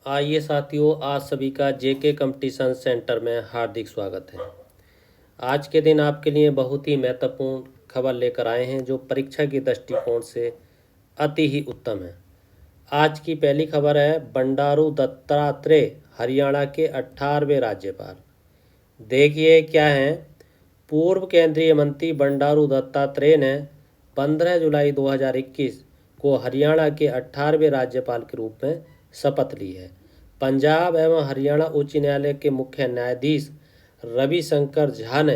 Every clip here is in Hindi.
आइए साथियों, आज सभी का जेके कंपटीशन सेंटर में हार्दिक स्वागत है। आज के दिन आपके लिए बहुत ही महत्वपूर्ण खबर लेकर आए हैं जो परीक्षा की दृष्टिकोण से अति ही उत्तम है। आज की पहली खबर है, बंडारू दत्तात्रेय हरियाणा के 18वें राज्यपाल। देखिए क्या है। पूर्व केंद्रीय मंत्री बंडारू दत्तात्रेय ने 15 जुलाई 2021 को हरियाणा के 18वें राज्यपाल के रूप में शपथ ली है। पंजाब एवं हरियाणा उच्च न्यायालय के मुख्य न्यायाधीश रविशंकर झा ने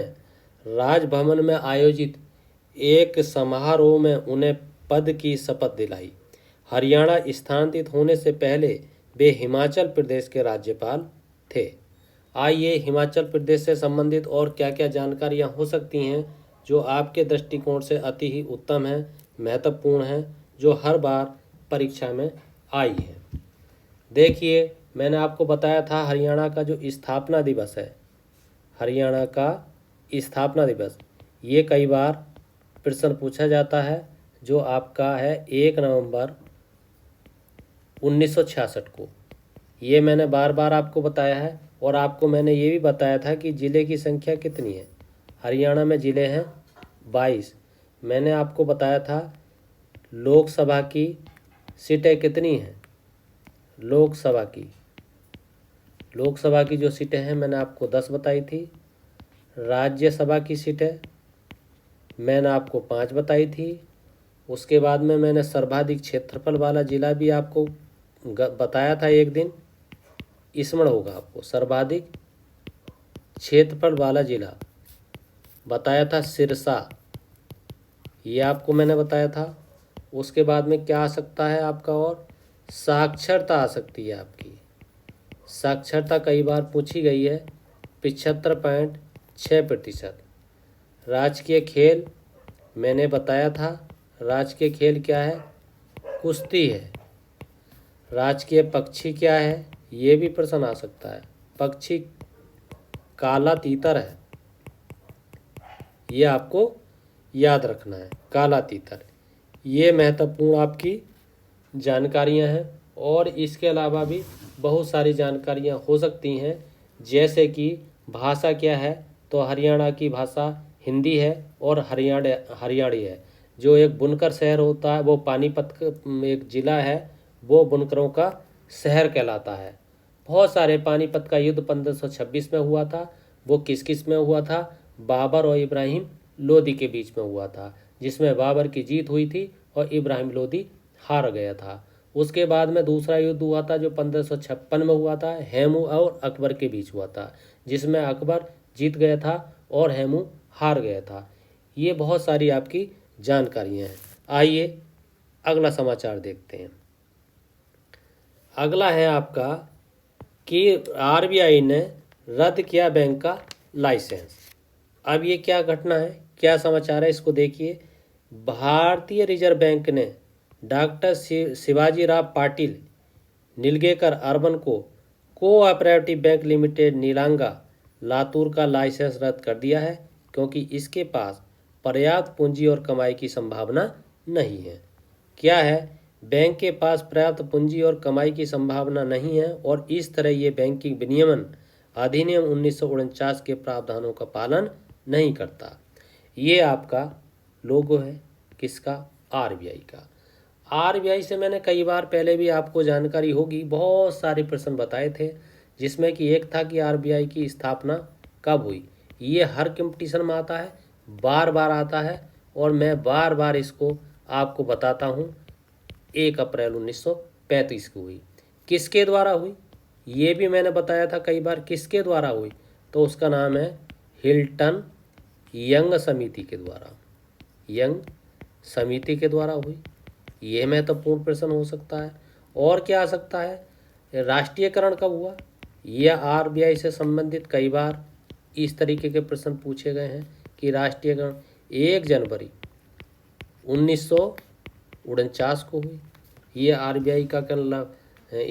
राजभवन में आयोजित एक समारोह में उन्हें पद की शपथ दिलाई। हरियाणा स्थानांतरित होने से पहले वे हिमाचल प्रदेश के राज्यपाल थे। आइए हिमाचल प्रदेश से संबंधित और क्या क्या जानकारियाँ हो सकती हैं जो आपके दृष्टिकोण से अति ही उत्तम है, महत्वपूर्ण है, जो हर बार परीक्षा में आई है। देखिए, मैंने आपको बताया था हरियाणा का जो स्थापना दिवस है, हरियाणा का स्थापना दिवस, ये कई बार प्रश्न पूछा जाता है, जो आपका है 1 नवंबर 1966 को। ये मैंने बार बार आपको बताया है और आपको मैंने ये भी बताया था कि ज़िले की संख्या कितनी है। हरियाणा में ज़िले हैं 22। मैंने आपको बताया था लोकसभा की सीटें कितनी हैं। लोकसभा की जो सीटें हैं मैंने आपको 10 बताई थी। राज्यसभा की सीटें मैंने आपको 5 बताई थी। उसके बाद में मैंने सर्वाधिक क्षेत्रफल वाला ज़िला भी आपको बताया था एक दिन, स्मरण होगा आपको। सर्वाधिक क्षेत्रफल वाला जिला बताया था सिरसा, ये आपको मैंने बताया था। उसके बाद में क्या आ सकता है आपका, और साक्षरता आ सकती है आपकी। साक्षरता कई बार पूछी गई है, 75.6%। राजकीय खेल मैंने बताया था, राजकीय खेल क्या है, कुश्ती है। राजकीय पक्षी क्या है, ये भी प्रश्न आ सकता है। पक्षी काला तीतर है, ये आपको याद रखना है, काला तीतर। ये महत्वपूर्ण आपकी जानकारियां हैं और इसके अलावा भी बहुत सारी जानकारियां हो सकती हैं, जैसे कि भाषा क्या है, तो हरियाणा की भाषा हिंदी है और हरियाणी है। जो एक बुनकर शहर होता है, वो पानीपत एक ज़िला है, वो बुनकरों का शहर कहलाता है। बहुत सारे पानीपत का युद्ध 1526 में हुआ था। वो किस किस में हुआ था, बाबर और इब्राहिम लोदी के बीच में हुआ था, जिसमें बाबर की जीत हुई थी और इब्राहिम लोदी हार गया था। उसके बाद में दूसरा युद्ध हुआ था जो 1556 में हुआ था, हेमू और अकबर के बीच हुआ था, जिसमें अकबर जीत गया था और हेमू हार गया था। ये बहुत सारी आपकी जानकारियाँ हैं। आइए अगला समाचार देखते हैं। अगला है आपका कि आरबीआई ने रद्द किया बैंक का लाइसेंस। अब ये क्या घटना है, क्या समाचार है, इसको देखिए। भारतीय रिजर्व बैंक ने doctor Shivaji Rao Patil Nilangekar urban cooperative bank limited Nilanga Latur का लाइसेंस रद्द कर दिया है, क्योंकि इसके पास पर्याप्त पूंजी और कमाई की संभावना नहीं है। क्या है, बैंक के पास पर्याप्त पूंजी और कमाई की संभावना नहीं है और इस तरह ये बैंकिंग विनियमन अधिनियम 1949 के प्रावधानों का पालन नहीं करता। ये आपका लोगो है किसका, आरबीआई का। आरबीआई से मैंने कई बार पहले भी आपको जानकारी होगी, बहुत सारे प्रश्न बताए थे, जिसमें कि एक था कि आरबीआई की स्थापना कब हुई। ये हर कंपटीशन में आता है, बार बार आता है और मैं बार बार इसको आपको बताता हूँ। 1 अप्रैल 1935 को हुई। किसके द्वारा हुई, ये भी मैंने बताया था कई बार, किसके द्वारा हुई, तो उसका नाम है हिल्टन यंग समिति के द्वारा। यंग समिति के द्वारा हुई। ये महत्वपूर्ण प्रश्न हो सकता है। और क्या आ सकता है, राष्ट्रीयकरण कब हुआ, यह आरबीआई से संबंधित कई बार इस तरीके के प्रश्न पूछे गए हैं कि राष्ट्रीयकरण 1 जनवरी 1949 को हुई। ये आरबीआई का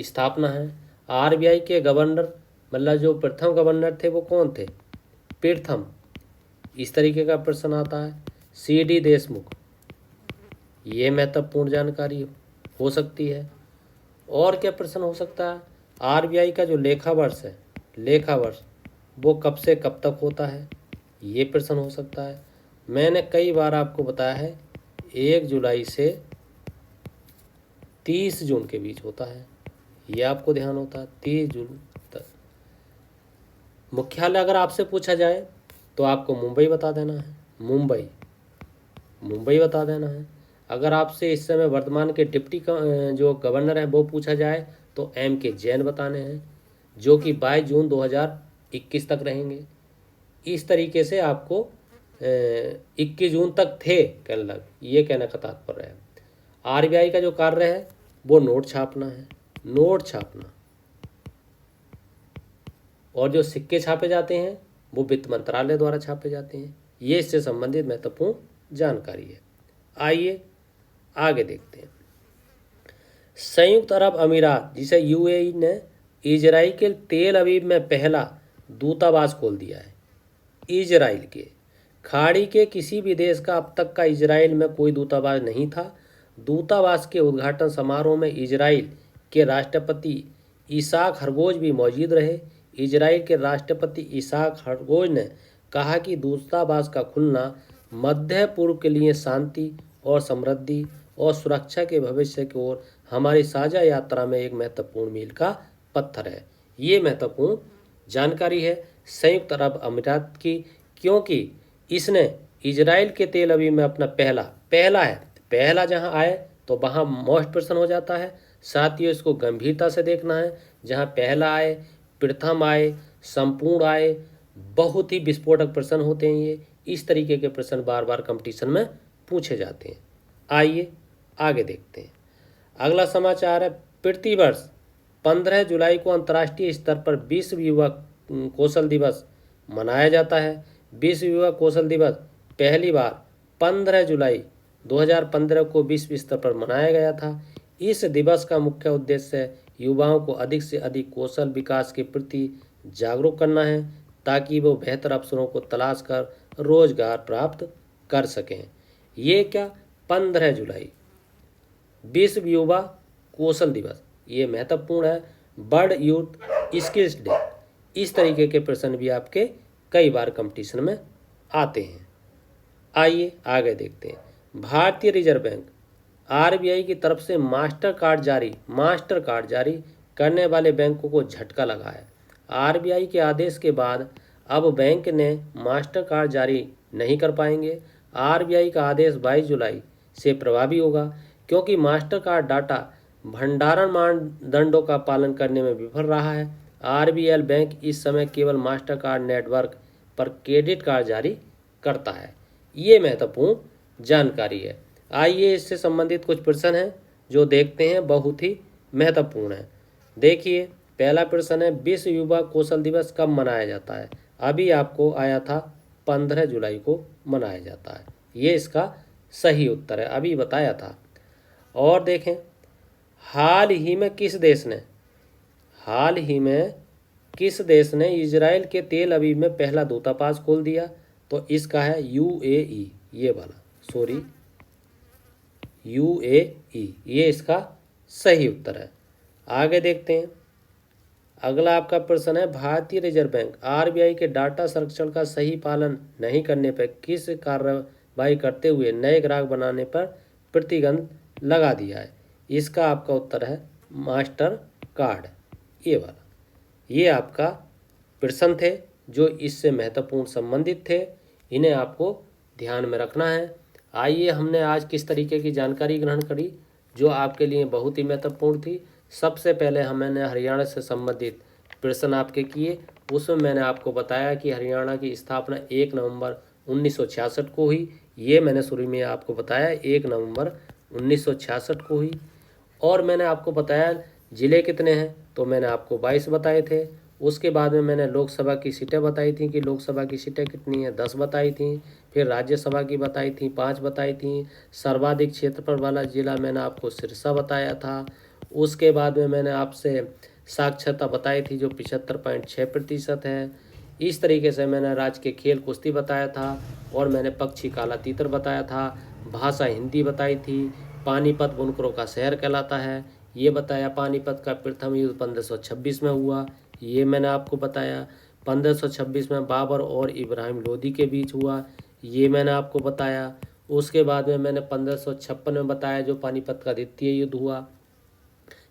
स्थापना है। आरबीआई के गवर्नर, मतलब जो प्रथम गवर्नर थे वो कौन थे, प्रथम, इस तरीके का प्रश्न आता है। सीडी देशमुख, ये महत्वपूर्ण जानकारी हो सकती है। और क्या प्रश्न हो सकता है, आरबीआई का जो लेखा वर्ष है, लेखा वर्ष वो कब से कब तक होता है, ये प्रश्न हो सकता है। मैंने कई बार आपको बताया है 1 जुलाई से 30 जून के बीच होता है, ये आपको ध्यान होता है 30 जून तक। मुख्यालय अगर आपसे पूछा जाए तो आपको मुंबई बता देना है, मुंबई बता देना है। अगर आपसे इस समय वर्तमान के डिप्टी जो गवर्नर है वो पूछा जाए तो M.K. जैन बताने हैं, जो कि 22 जून 2021 तक रहेंगे। इस तरीके से आपको 21 जून तक थे कहने लग, ये कहने का तात्पर्य है। आरबीआई का जो कार्य है वो नोट छापना है, नोट छापना, और जो सिक्के छापे जाते हैं वो वित्त मंत्रालय द्वारा छापे जाते हैं। ये इससे संबंधित महत्वपूर्ण जानकारी है। आइए आगे देखते हैं। संयुक्त अरब अमीरात जिसे यूएई ने इजराइल के तेल अवीव में पहला दूतावास खोल दिया है। इजराइल के खाड़ी के किसी भी देश का अब तक का इजराइल में कोई दूतावास नहीं था। दूतावास के उद्घाटन समारोह में इजराइल के राष्ट्रपति इसाक हरगोज भी मौजूद रहे। इजराइल के राष्ट्रपति इसाक हरगोज ने कहा कि दूतावास का खुलना मध्य पूर्व के लिए शांति और समृद्धि और सुरक्षा के भविष्य की ओर हमारी साझा यात्रा में एक महत्वपूर्ण मील का पत्थर है। ये महत्वपूर्ण जानकारी है संयुक्त अरब अमीरात की, क्योंकि इसने इजराइल के तेल अवीव में अपना पहला जहां आए तो वहां मोस्ट पर्सन हो जाता है। साथ ही इसको गंभीरता से देखना है, जहां पहला आए, प्रथम आए, संपूर्ण आए, बहुत ही विस्फोटक प्रश्न होते हैं ये। इस तरीके के प्रश्न बार बार कंपटीशन में पूछे जाते हैं। आइए आगे देखते हैं। अगला समाचार है, प्रतिवर्ष 15 जुलाई को अंतर्राष्ट्रीय स्तर पर विश्व युवा कौशल दिवस मनाया जाता है। विश्व युवा कौशल दिवस पहली बार 15 जुलाई 2015 को विश्व स्तर पर मनाया गया था। इस दिवस का मुख्य उद्देश्य युवाओं को अधिक से अधिक कौशल विकास के प्रति जागरूक करना है, ताकि वो बेहतर अवसरों को तलाश कर रोजगार प्राप्त कर सकें। ये क्या, 15 जुलाई विश्व युवा कौशल दिवस, ये महत्वपूर्ण है। वर्ल्ड यूथ स्किल्स डे, इस तरीके के प्रश्न भी आपके कई बार कंपटीशन में आते हैं। आइए आगे देखते हैं। भारतीय रिजर्व बैंक आरबीआई की तरफ से मास्टर कार्ड जारी करने वाले बैंकों को झटका लगा है। आरबीआई के आदेश के बाद अब बैंक ने मास्टर कार्ड जारी नहीं कर पाएंगे। आरबीआई का आदेश 22 जुलाई से प्रभावी होगा, क्योंकि मास्टर कार्ड डाटा भंडारण मानदंडों का पालन करने में विफल रहा है। आरबीएल बैंक इस समय केवल मास्टर कार्ड नेटवर्क पर क्रेडिट कार्ड जारी करता है। ये महत्वपूर्ण जानकारी है। आइए इससे संबंधित कुछ प्रश्न हैं जो देखते हैं, बहुत ही महत्वपूर्ण है। देखिए, पहला प्रश्न है, विश्व युवा कौशल दिवस कब मनाया जाता है? अभी आपको आया था 15 जुलाई को मनाया जाता है। ये इसका सही उत्तर है, अभी बताया था। और देखें, हाल ही में किस देश ने इजराइल के तेल अवीव में पहला दूतावास खोल दिया? तो इसका है यूएई, ये वाला, सॉरी, यूएई, ये इसका सही उत्तर है। आगे देखते हैं। अगला आपका प्रश्न है, भारतीय रिजर्व बैंक आरबीआई के डाटा संरक्षण का सही पालन नहीं करने पर किस कार्रवाई करते हुए नए ग्राहक बनाने पर प्रतिबंध लगा दिया है? इसका आपका उत्तर है मास्टर कार्ड, ये वाला। ये आपका प्रश्न थे जो इससे महत्वपूर्ण संबंधित थे, इन्हें आपको ध्यान में रखना है। आइए, हमने आज किस तरीके की जानकारी ग्रहण करी जो आपके लिए बहुत ही महत्वपूर्ण थी। सबसे पहले हमने हरियाणा से संबंधित प्रश्न आपके किए। उसमें मैंने आपको बताया कि हरियाणा की स्थापना 1 नवंबर 1966 को हुई। ये मैंने शुरू में आपको बताया 1 नवंबर 1966 को हुई। और मैंने आपको बताया ज़िले कितने हैं, तो मैंने आपको 22 बताए थे। उसके बाद में मैंने लोकसभा की सीटें बताई थी कि लोकसभा की सीटें कितनी हैं, 10 बताई थी। फिर राज्यसभा की बताई थी, 5 बताई थी। सर्वाधिक क्षेत्रफल वाला जिला मैंने आपको सिरसा बताया था। उसके बाद में मैंने आपसे साक्षरता बताई थी जो 75.6% है। इस तरीके से मैंने राज्य के खेल कुश्ती बताया था, और मैंने पक्षी काला तीतर बताया था। भाषा हिंदी बताई थी। पानीपत बुनकरों का शहर कहलाता है, ये बताया। पानीपत का प्रथम युद्ध 1526 में हुआ, ये मैंने आपको बताया। 1526 में बाबर और इब्राहिम लोदी के बीच हुआ, ये मैंने आपको बताया। उसके बाद में मैंने 1556 में बताया जो पानीपत का द्वितीय युद्ध हुआ,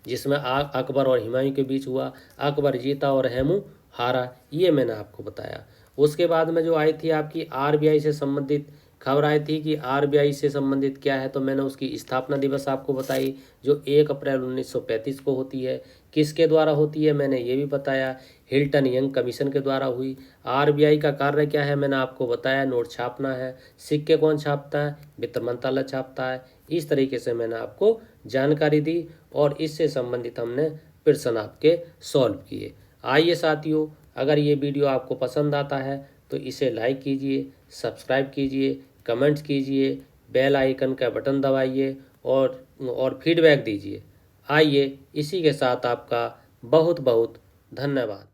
जिसमें अकबर और हुमायूं के बीच हुआ। अकबर जीता और हेमू हारा, ये मैंने आपको बताया। उसके बाद में जो आई थी आपकी आरबीआई से संबंधित खबर आई थी कि आरबीआई से संबंधित क्या है, तो मैंने उसकी स्थापना दिवस आपको बताई जो 1 अप्रैल 1935 को होती है। किसके द्वारा होती है मैंने ये भी बताया, हिल्टन यंग कमीशन के द्वारा हुई। आरबीआई का कार्य क्या है मैंने आपको बताया, नोट छापना है। सिक्के कौन छापता है, वित्त मंत्रालय छापता है। इस तरीके से मैंने आपको जानकारी दी और इससे संबंधित हमने प्रश्न आपके सॉल्व किए। आइए साथियों, अगर ये वीडियो आपको पसंद आता है तो इसे लाइक कीजिए, सब्सक्राइब कीजिए, कमेंट्स कीजिए, बेल आइकन का बटन दबाइए और फीडबैक दीजिए। आइए, इसी के साथ आपका बहुत बहुत धन्यवाद।